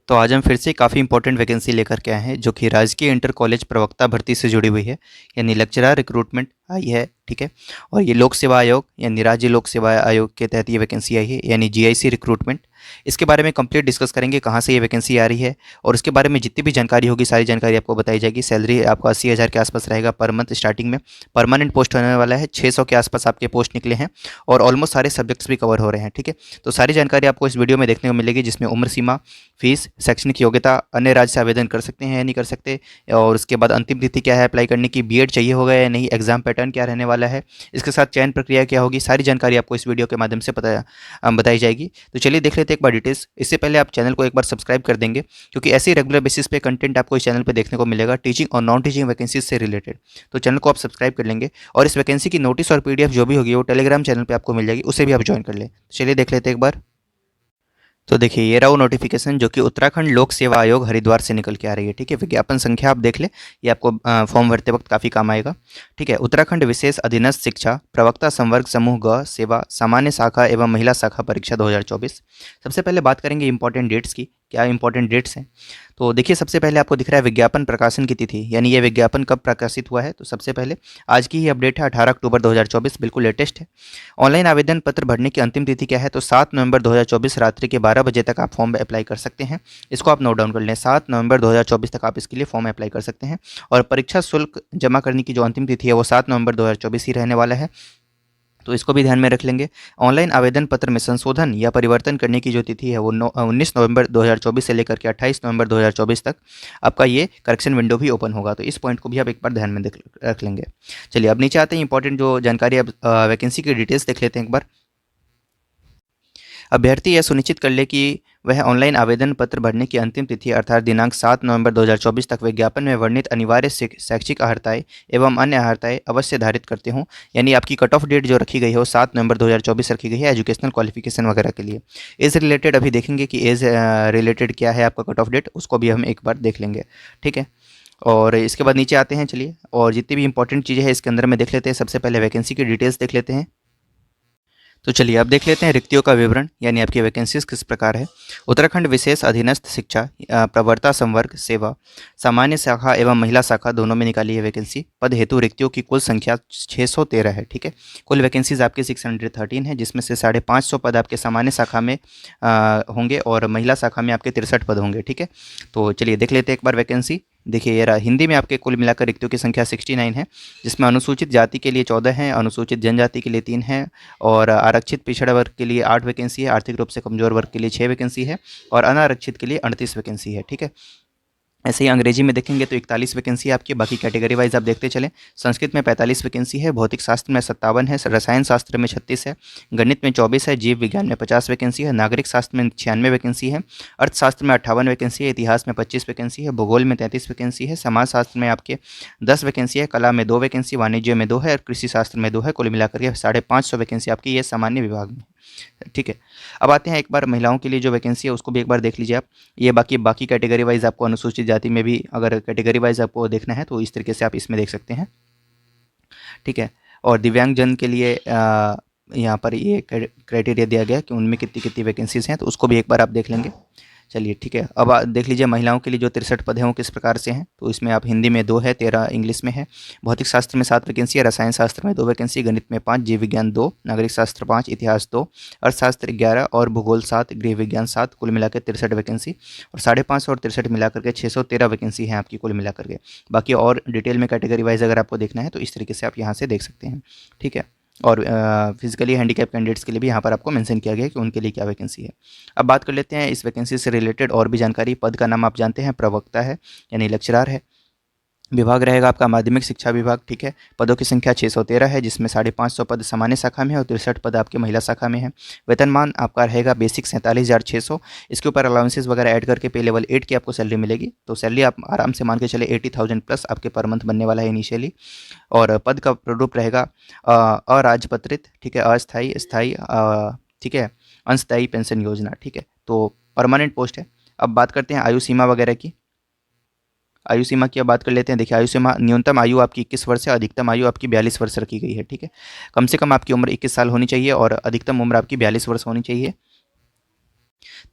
तो आज हम फिर से काफ़ी इंपॉर्टेंट वैकेंसी लेकर के आए हैं जो कि राजकीय इंटर कॉलेज प्रवक्ता भर्ती से जुड़ी हुई है, यानी लेक्चरर रिक्रूटमेंट आई है। ठीक है। और ये लोक सेवा आयोग यानी राज्य लोक सेवा आयोग के तहत ये वैकेंसी आई है, यानी जीआईसी रिक्रूटमेंट। इसके बारे में कंप्लीट डिस्कस करेंगे कहाँ से ये वैकेंसी आ रही है, और उसके बारे में जितनी भी जानकारी होगी सारी जानकारी आपको बताई जाएगी। सैलरी आपको 80,000 के आसपास रहेगा पर मंथ स्टार्टिंग में। परमानेंट पोस्ट होने वाला है, 600 के आसपास आपके पोस्ट निकले हैं और ऑलमोस्ट सारे सब्जेक्ट्स भी कवर हो रहे हैं। ठीक है। तो सारी जानकारी आपको इस वीडियो में देखने को मिलेगी, जिसमें उम्र सीमा, फीस, शैक्षणिक योग्यता, अन्य राज्य से आवेदन कर सकते हैं या नहीं कर सकते, और उसके बाद अंतिम तिथि क्या है अप्लाई करने की, बीएड चाहिए होगा या नहीं, एग्जाम पैटर्न क्या रहने वाला है, इसके साथ चयन प्रक्रिया क्या होगी, सारी जानकारी आपको इस वीडियो के माध्यम से बताई जाएगी। तो चलिए देख लेते हैं एक बार डिटेल्स। इससे पहले आप चैनल को एक बार सब्सक्राइब कर देंगे, क्योंकि ऐसे ही रेगुलर बेसिस पे कंटेंट आपको इस चैनल पे देखने को मिलेगा टीचिंग और नॉन टीचिंग वैकेंसीज से रिलेटेड। तो चैनल को आप सब्सक्राइब कर लेंगे, और इस वैकेंसी की नोटिस और पीडीएफ जो भी होगी वो टेलीग्राम चैनल पे आपको मिल जाएगी, उसे भी आप ज्वाइन कर लें। चलिए देख लेते हैं एक बार। तो देखिए ये रहा वो नोटिफिकेशन जो कि उत्तराखंड लोक सेवा आयोग हरिद्वार से निकल के आ रही है। ठीक है। विज्ञापन संख्या आप देख ले, ये आपको फॉर्म भरते वक्त काफ़ी काम आएगा। ठीक है। उत्तराखंड विशेष अधीनस्थ शिक्षा प्रवक्ता संवर्ग समूह ग सेवा सामान्य शाखा एवं महिला शाखा परीक्षा 2024। सबसे पहले बात करेंगे इंपॉर्टेंट डेट्स की। क्या इंपॉर्टेंट डेट्स हैं? तो देखिए सबसे पहले आपको दिख रहा है विज्ञापन प्रकाशन की तिथि, यानी ये विज्ञापन कब प्रकाशित हुआ है। तो सबसे पहले आज की ही अपडेट है, 18 अक्टूबर 2024, बिल्कुल लेटेस्ट है। ऑनलाइन आवेदन पत्र भरने की अंतिम तिथि क्या है? तो 7 नवंबर 2024 रात्रि के 12 बजे तक आप फॉर्म अप्लाई कर सकते हैं। इसको आप नोट डाउन कर लें, 7 नवंबर 2024 तक आप इसके लिए फॉर्म अप्लाई कर सकते हैं। और परीक्षा शुल्क जमा करने की जो अंतिम तिथि है वो 7 नवंबर 2024 ही रहने वाला है, तो इसको भी ध्यान में रख लेंगे। ऑनलाइन आवेदन पत्र में संशोधन या परिवर्तन करने की जो तिथि है वो 19 नवंबर 2024 से लेकर के 28 नवंबर 2024 तक आपका ये करेक्शन विंडो भी ओपन होगा, तो इस पॉइंट को भी आप एक बार ध्यान में रख लेंगे। चलिए अब नीचे आते हैं, इंपॉर्टेंट जो जानकारी अब वैकेंसी की डिटेल्स देख लेते हैं एक बार। अभ्यर्थी यह सुनिश्चित कर ले कि वह ऑनलाइन आवेदन पत्र भरने की अंतिम तिथि अर्थात दिनांक 7 नवंबर 2024 तक विज्ञापन में वर्णित अनिवार्य शैक्षिक अर्हताएं एवं अन्य अर्हताएं अवश्य धारित करते हों। यानी आपकी कट ऑफ डेट जो रखी गई है वो 7 नवंबर 2024 रखी गई है एजुकेशनल क्वालिफिकेशन वगैरह के लिए। एज रिलेटेड अभी देखेंगे कि एज रिलेटेड क्या है आपका कट ऑफ डेट, उसको भी हम एक बार देख लेंगे। ठीक है। और इसके बाद नीचे आते हैं, चलिए, और जितनी भी इंपॉर्टेंट चीज़ें हैं इसके अंदर में देख लेते हैं। सबसे पहले वैकेंसी की डिटेल्स देख लेते हैं। तो चलिए अब देख लेते हैं रिक्तियों का विवरण, यानी आपकी वैकेंसीज किस प्रकार है। उत्तराखंड विशेष अधीनस्थ शिक्षा प्रवर्ता संवर्ग सेवा सामान्य शाखा एवं महिला शाखा दोनों में निकाली है वैकेंसी। पद हेतु रिक्तियों की कुल संख्या 613 है। ठीक है। कुल वैकेंसीज आपकी 613 है, जिसमें से 550 पद आपके सामान्य शाखा में होंगे और महिला शाखा में आपके 63 पद होंगे। ठीक है। तो चलिए देख लेते हैं एक बार वैकेंसी। देखिए ये रहा, हिंदी में आपके कुल मिलाकर रिक्तियों की संख्या 69 है, जिसमें अनुसूचित जाति के लिए 14 हैं, अनुसूचित जनजाति के लिए 3 हैं, और आरक्षित पिछड़ा वर्ग के लिए 8 वैकेंसी है, आर्थिक रूप से कमजोर वर्ग के लिए 6 वैकेंसी है, और अनारक्षित के लिए 38 वैकेंसी है। ठीक है। ऐसे ही अंग्रेजी में देखेंगे तो 41 वैकेंसी है आपकी। बाकी कैटेगरी वाइज आप देखते चलें। संस्कृत में 45 वैकेंसी है, भौतिक शास्त्र में 57 है, रसायन शास्त्र में 36 है, गणित में 24 है, जीव विज्ञान में 50 वैकेंसी है, नागरिक शास्त्र में 96 वैकेंसी है, अर्थशास्त्र में 58 वैकेंसी है, इतिहास में 25 वैकेंसी है, भूगोल में 33 वैकेंसी है, समाजशास्त्र में आपके 10 वैकेंसी है, कला में 2 वैकेंसी, वाणिज्य में 2 है, और कृषि शास्त्र में 2 है। कुल मिलाकर के 550 वैकेंसी आपकी ये सामान्य विभाग में। ठीक है। अब आते हैं एक बार महिलाओं के लिए जो वैकेंसी है उसको भी एक बार देख लीजिए आप। ये बाकी कैटेगरी वाइज आपको अनुसूचित जाति में भी अगर कैटेगरी वाइज आपको देखना है तो इस तरीके से आप इसमें देख सकते हैं। ठीक है। और दिव्यांगजन के लिए यहाँ पर ये क्राइटेरिया दिया गया कि उनमें कितनी कितनी वैकेंसीज हैं, तो उसको भी एक बार आप देख लेंगे। चलिए ठीक है। अब देख लीजिए महिलाओं के लिए जो 63 पद हैं वो किस प्रकार से हैं। तो इसमें आप हिंदी में 2 है, 13 इंग्लिश में है, भौतिक शास्त्र में 7 वैकेंसी है, रसायन शास्त्र में 2 वैकेंसी, गणित में 5, जीव विज्ञान 2, नागरिक शास्त्र 5, इतिहास 2, अर्थशास्त्र 11 और भूगोल 7, गृह विज्ञान 7, कुल मिलाकर 63 वैकेंसी। और 550 और 63 मिलाकर के 613 वैकेंसी हैं आपकी कुल मिलाकर के। बाकी और डिटेल में कैटेगरी वाइज अगर आपको देखना है तो इस तरीके से आप यहाँ से देख सकते हैं। ठीक है। और फिजिकली हैंडीकैप कैंडिडेट्स के लिए भी यहाँ पर आपको मेंशन किया गया है कि उनके लिए क्या वैकेंसी है। अब बात कर लेते हैं इस वैकेंसी से रिलेटेड और भी जानकारी। पद का नाम आप जानते हैं, प्रवक्ता है यानी लेक्चरर है। विभाग रहेगा आपका माध्यमिक शिक्षा विभाग। ठीक है। पदों की संख्या 613 है, जिसमें 550 पद सामान्य शाखा में है और 63 पद आपके महिला शाखा में है। वेतनमान आपका रहेगा बेसिक 47,600। इसके ऊपर अलाउंसेस वगैरह ऐड करके पे लेवल 8 की आपको सैलरी मिलेगी। तो सैलरी आप आराम से मान के चले 80,000 प्लस आपके पर मंथ बनने वाला है इनिशियली। और पद का प्रारूप रहेगा अराजपत्रित। ठीक है। अस्थाई, स्थाई, ठीक है, अंशदायी पेंशन योजना। ठीक है। तो परमानेंट पोस्ट है। अब बात करते हैं आयु सीमा वगैरह की। आयु सीमा की अब बात कर लेते हैं। देखिए आयु सीमा, न्यूनतम आयु आपकी 21 वर्ष है, अधिकतम आयु आपकी 42 वर्ष रखी गई है। ठीक है। कम से कम आपकी उम्र 21 साल होनी चाहिए और अधिकतम उम्र आपकी 42 वर्ष होनी चाहिए।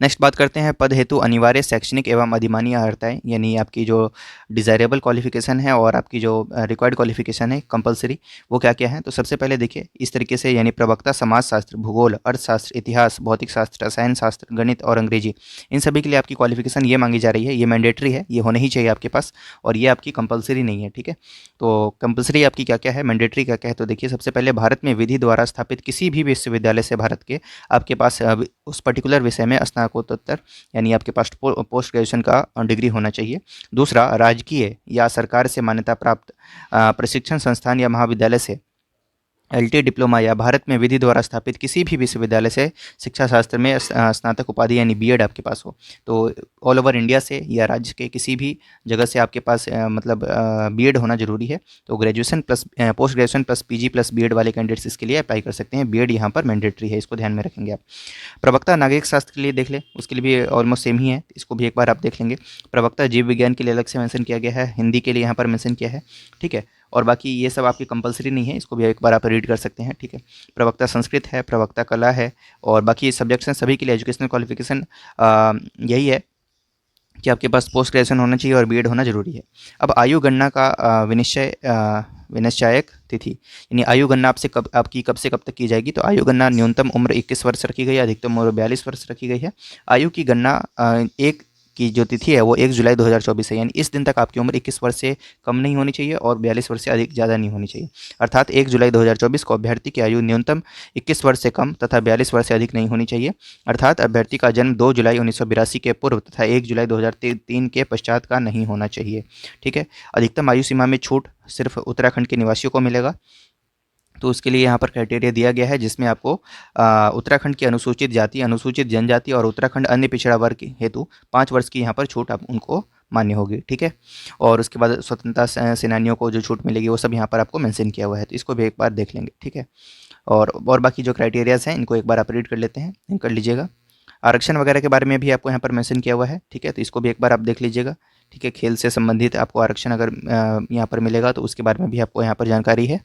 नेक्स्ट बात करते हैं पद हेतु अनिवार्य शैक्षणिक एवं अधिमान्य अर्हताएँ, यानी आपकी जो डिज़ायरेबल क्वालिफ़िकेशन है और आपकी जो रिक्वायर्ड क्वालिफ़िकेशन है कंपल्सरी, वो क्या-क्या है? तो सबसे पहले देखिए इस तरीके से, यानी प्रवक्ता समाजशास्त्र, भूगोल, अर्थशास्त्र, इतिहास, भौतिक शास्त्र, रसायन शास्त्र, गणित और अंग्रेजी, इन सभी के लिए आपकी क्वालिफ़िकेशन ये माँगी जा रही है। ये मैंडेटरी है, ये होनी ही चाहिए आपके पास, और ये आपकी कंपल्सरी नहीं है, ठीक है? तो कंपल्सरी आपकी क्या-क्या है, मैंडेटरी क्या-क्या है? तो देखिए सबसे पहले भारत में विधि द्वारा स्थापित किसी भी विश्वविद्यालय से भारत के आपके पास उस पर्टिकुलर विषय में स्नातकोत्तर, यानी आपके पास पोस्ट ग्रेजुएशन का डिग्री होना चाहिए। दूसरा, राजकीय या सरकार से मान्यता प्राप्त प्रशिक्षण संस्थान या महाविद्यालय से एलटी डिप्लोमा या भारत में विधि द्वारा स्थापित किसी भी विश्वविद्यालय से शिक्षा शास्त्र में स्नातक उपाधि यानी बीएड आपके पास हो। तो ऑल ओवर इंडिया से या राज्य के किसी भी जगह से आपके पास मतलब बीएड होना ज़रूरी है। तो graduation plus post graduation plus PG plus BEd वाले कैंडिडेट्स इसके लिए अप्लाई कर सकते हैं। बीएड यहाँ पर मैंडेटरी है, इसको ध्यान में रखेंगे आप। प्रवक्ता नागरिक शास्त्र के लिए देख लें, उसके लिए भी ऑलमोस्ट सेम ही है, इसको भी एक बार आप देख लेंगे। प्रवक्ता जीव विज्ञान के लिए अलग से मेंशन किया गया है, हिंदी के लिए यहाँ पर मेंशन किया है, ठीक है। और बाकी ये सब आपकी कंपलसरी नहीं है, इसको भी एक बार आप रीड कर सकते हैं, ठीक है। प्रवक्ता संस्कृत है, प्रवक्ता कला है, और बाकी सब्जेक्ट्स हैं सभी के लिए। एजुकेशनल क्वालिफिकेशन यही है कि आपके पास पोस्ट ग्रेजुएशन होना चाहिए और बीएड होना ज़रूरी है। अब आयु गणना का विनिश्चायक तिथि, यानी आयु गणना आपकी कब से कब तक की जाएगी? तो आयु गणना न्यूनतम उम्र 21 वर्ष रखी गई है, अधिकतम उम्र 42 वर्ष रखी गई है। आयु की गणना एक की जो तिथि है वो 1 जुलाई 2024 है, यानी इस दिन तक आपकी उम्र 21 वर्ष से कम नहीं होनी चाहिए और 42 वर्ष से अधिक ज़्यादा नहीं होनी चाहिए। अर्थात 1 जुलाई 2024 को अभ्यर्थी की आयु न्यूनतम 21 वर्ष से कम तथा 42 वर्ष से अधिक नहीं होनी चाहिए। अर्थात अभ्यर्थी का जन्म 2 जुलाई 1982 के पूर्व तथा 1 जुलाई 2003 के पश्चात का नहीं होना चाहिए, ठीक है। अधिकतम आयु सीमा में छूट सिर्फ उत्तराखंड के निवासियों को मिलेगा। तो उसके लिए यहाँ पर क्राइटेरिया दिया गया है, जिसमें आपको उत्तराखंड की अनुसूचित जाति, अनुसूचित जनजाति और उत्तराखंड अन्य पिछड़ा वर्ग हेतु 5 वर्ष की यहाँ पर छूट आप उनको मान्य होगी, ठीक है। और उसके बाद स्वतंत्रता सेनानियों को जो छूट मिलेगी वो सब यहाँ पर आपको मेंशन किया हुआ है, तो इसको भी एक बार देख लेंगे, ठीक है। और बाकी जो क्राइटेरियाज़ हैं इनको एक बार आप रीड कर लेते हैं, कर लीजिएगा। आरक्षण वगैरह के बारे में भी आपको यहाँ पर मेंशन किया हुआ है, ठीक है, तो इसको भी एक बार आप देख लीजिएगा, ठीक है। खेल से संबंधित आपको आरक्षण अगर यहाँ पर मिलेगा तो उसके बारे में भी आपको यहाँ पर जानकारी है।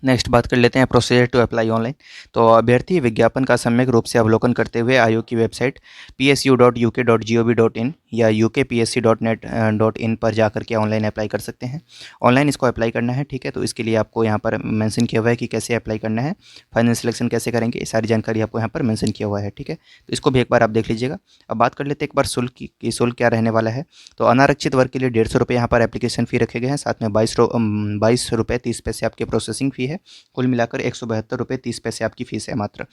नेक्स्ट बात कर लेते हैं प्रोसीजर टू अप्लाई ऑनलाइन। तो अभ्यर्थी विज्ञापन का सम्यक रूप से अवलोकन करते हुए आयोग की वेबसाइट psu.uk.gov.in या ukpsc.net.in पर जाकर के ऑनलाइन अप्लाई कर सकते हैं। ऑनलाइन इसको अप्लाई करना है, ठीक है। तो इसके लिए आपको यहाँ पर मेंशन किया हुआ है कि कैसे अप्लाई करना है, फाइनल सिलेक्शन कैसे करेंगे, ये सारी जानकारी आपको यहाँ पर मेंशन किया हुआ है, ठीक है। तो इसको भी एक बार आप देख लीजिएगा। अब बात कर लेते हैं एक बार शुल्क की कि शुल्क क्या रहने वाला है। तो अनारक्षित वर्ग के लिए 150 रुपये यहाँ पर एप्लीकेशन फ़ी रखे गए हैं, साथ में 22 रुपये 30 पैसे आपके प्रोसेसिंग फ़ी है। कुल मिलाकर 172 रुपये 30 पैसे आपकी फ़ीस है मात्र।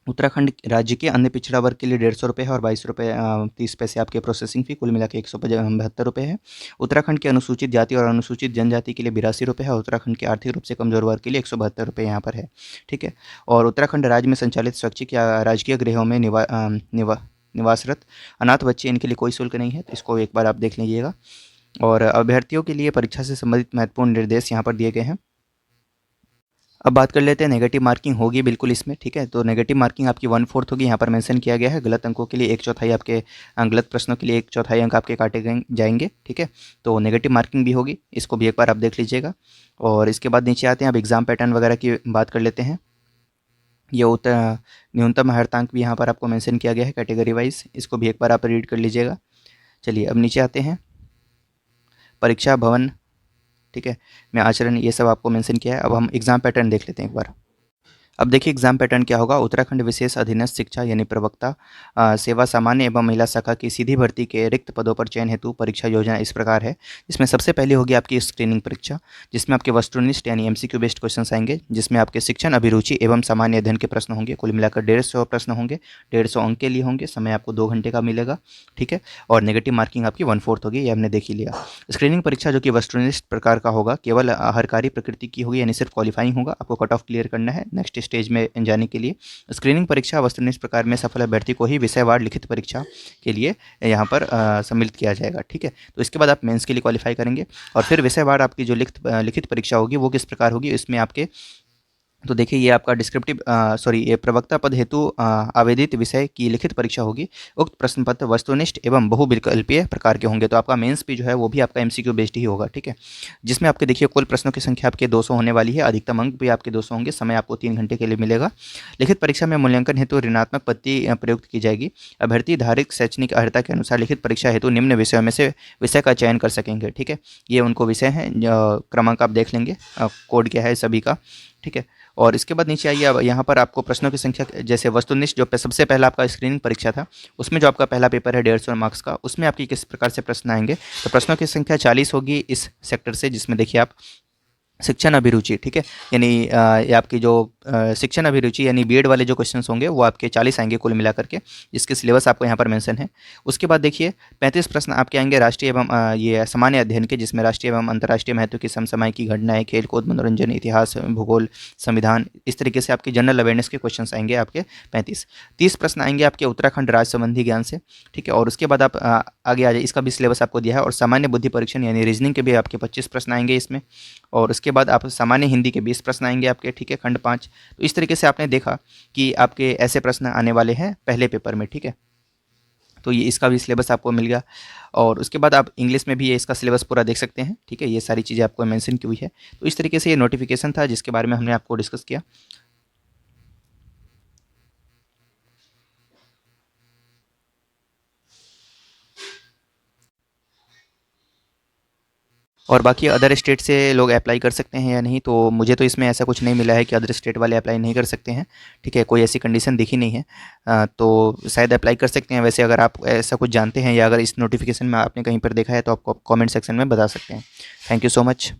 उत्तराखंड राज्य के अन्य पिछड़ा वर्ग के लिए 150 रुपये है और 22 रुपये 30 पैसे आपके प्रोसेसिंग फ़ी, कुल मिलाकर 172 रुपये है। उत्तराखंड के अनुसूचित जाति और अनुसूचित जनजाति के लिए 82 रुपये है और उत्तराखंड के आर्थिक रूप से कमजोर वर्ग के लिए 172 रुपये यहाँ पर है, ठीक है। और उत्तराखंड राज्य में संचालित स्वैच्छिक या राजकीय गृहों में निवासरत अनाथ बच्चे, इनके लिए कोई शुल्क नहीं है, तो इसको एक बार आप देख लीजिएगा। और अभ्यर्थियों के लिए परीक्षा से संबंधित महत्वपूर्ण निर्देश यहाँ पर दिए गए हैं। अब बात कर लेते हैं नेगेटिव मार्किंग होगी बिल्कुल इसमें, ठीक है। तो नेगेटिव मार्किंग आपकी 1/4 होगी, यहाँ पर मेंशन किया गया है। गलत अंकों के लिए 1/4 आपके गलत प्रश्नों के लिए 1/4 अंक आपके काटे जाएंगे, ठीक है। तो नेगेटिव मार्किंग भी होगी, इसको भी एक बार आप देख लीजिएगा। और इसके बाद नीचे आते हैं, अब एग्ज़ाम पैटर्न वगैरह की बात कर लेते हैं। ये न्यूनतम हर्तांक भी यहाँ पर आपको मेंशन किया गया है कैटेगरी वाइज, इसको भी एक बार आप रीड कर लीजिएगा। चलिए अब नीचे आते हैं, परीक्षा भवन, ठीक है, मैं आचरण, ये सब आपको मेंशन किया है। अब हम एग्ज़ाम पैटर्न देख लेते हैं एक बार। अब देखिए एग्जाम पैटर्न क्या होगा। उत्तराखंड विशेष अधीनस्थ शिक्षा यानी प्रवक्ता सेवा सामान्य एवं महिला शाखा की सीधी भर्ती के रिक्त पदों पर चयन हेतु परीक्षा योजना इस प्रकार है। इसमें सबसे पहले होगी आपकी स्क्रीनिंग परीक्षा, जिसमें आपके वस्तुनिष्ठ यानी एमसीक्यू बेस्ड क्वेश्चन आएंगे, जिसमें आपके शिक्षण अभिरुचि एवं सामान्य अध्ययन के प्रश्न होंगे। कुल मिलाकर 150 प्रश्न होंगे, 150 अंक के लिए होंगे, समय आपको 2 घंटे का मिलेगा, ठीक है। और नेगेटिव मार्किंग आपकी 1/4 होगी, ये हमने देख ही लिया। स्क्रीनिंग परीक्षा जो कि वस्तुनिष्ठ प्रकार का होगा, केवल हरकारी प्रकृति की होगी, यानी सिर्फ क्वालिफाइंग होगा, आपको कट ऑफ क्लियर करना है नेक्स्ट स्टेज में जाने के लिए। स्क्रीनिंग परीक्षा वस्तुनिष्ठ प्रकार में सफल अभ्यर्थी को ही विषयवार लिखित परीक्षा के लिए यहाँ पर सम्मिलित किया जाएगा, ठीक है। तो इसके बाद आप मेंस के लिए क्वालिफाई करेंगे और फिर विषयवार आपकी जो लिखित परीक्षा होगी वो किस प्रकार होगी, इसमें आपके तो देखिए ये आपका डिस्क्रिप्टिव ये प्रवक्ता पद हेतु आवेदित विषय की लिखित परीक्षा होगी। उक्त प्रश्न पत्र वस्तुनिष्ठ एवं बहुविकल्पीय प्रकार के होंगे। तो आपका मेंस भी जो है वो भी आपका एमसीक्यू बेस्ड ही होगा, ठीक है। जिसमें आपके देखिए कुल प्रश्नों की संख्या आपके 200 होने वाली है, अधिकतम अंक भी आपके 200 होंगे। समय आपको 3 घंटे के लिए मिलेगा। लिखित परीक्षा में मूल्यांकन हेतु ऋणात्मक पत्ती प्रयुक्त की जाएगी। अभ्यर्थी धारित शैक्षणिक अर्हता के अनुसार लिखित परीक्षा हेतु निम्न विषयों में से विषय का चयन कर सकेंगे, ठीक है। ये उनको विषय हैं, क्रमांक आप देख लेंगे, कोड क्या है सभी का, ठीक है। और इसके बाद नीचे आइए, अब यहाँ पर आपको प्रश्नों की संख्या, जैसे वस्तुनिष्ठ जो सबसे पहला आपका स्क्रीनिंग परीक्षा था, उसमें जो आपका पहला पेपर है 150 मार्क्स का, उसमें आपकी किस प्रकार से प्रश्न आएंगे। तो प्रश्नों की संख्या 40 होगी इस सेक्टर से, जिसमें देखिए आप शिक्षण अभिरुचि, ठीक है। यानी ये आपकी जो शिक्षण अभिरुचि यानी बीएड वाले जो क्वेश्चंस होंगे वो आपके 40 आएंगे कुल मिलाकर के, जिसके सिलेबस आपको यहाँ पर मेंशन है। उसके बाद देखिए 35 प्रश्न आपके आएंगे राष्ट्रीय एवं ये सामान्य अध्ययन के, जिसमें राष्ट्रीय एवं अंतर्राष्ट्रीय महत्व की समसामयिक घटनाएं, खेल कूद, मनोरंजन, इतिहास, भूगोल, संविधान, इस तरीके से आपकी जनरल अवेयरनेस के क्वेश्चन आएंगे आपके 35। 30 प्रश्न आएंगे आपके उत्तराखंड राज्य संबंधी ज्ञान से, ठीक है। और उसके बाद आप आगे आ जाए, इसका भी सिलेबस आपको दिया है। और सामान्य बुद्धि परीक्षण यानी रीजनिंग के भी आपके 25 प्रश्न आएंगे इसमें। और उसके बाद आप सामान्य हिंदी के 20 प्रश्न आएंगे आपके, ठीक है, खंड 5। तो इस तरीके से आपने देखा कि आपके ऐसे प्रश्न आने वाले हैं पहले पेपर में, ठीक है। तो ये इसका भी सिलेबस आपको मिल गया। और उसके बाद आप इंग्लिश में भी ये इसका सिलेबस पूरा देख सकते हैं, ठीक है। ये सारी चीज़ें आपको मेंशन की हुई है। तो इस तरीके से ये नोटिफिकेशन था जिसके बारे में हमने आपको डिस्कस किया। और बाकी अदर स्टेट से लोग अप्लाई कर सकते हैं या नहीं, तो मुझे तो इसमें ऐसा कुछ नहीं मिला है कि अदर स्टेट वाले अप्लाई नहीं कर सकते हैं, ठीक है। कोई ऐसी कंडीशन दिखी नहीं है। तो शायद अप्लाई कर सकते हैं। वैसे अगर आप ऐसा कुछ जानते हैं या अगर इस नोटिफिकेशन में आपने कहीं पर देखा है तो आप कमेंट सेक्शन में बता सकते हैं। Thank you so much.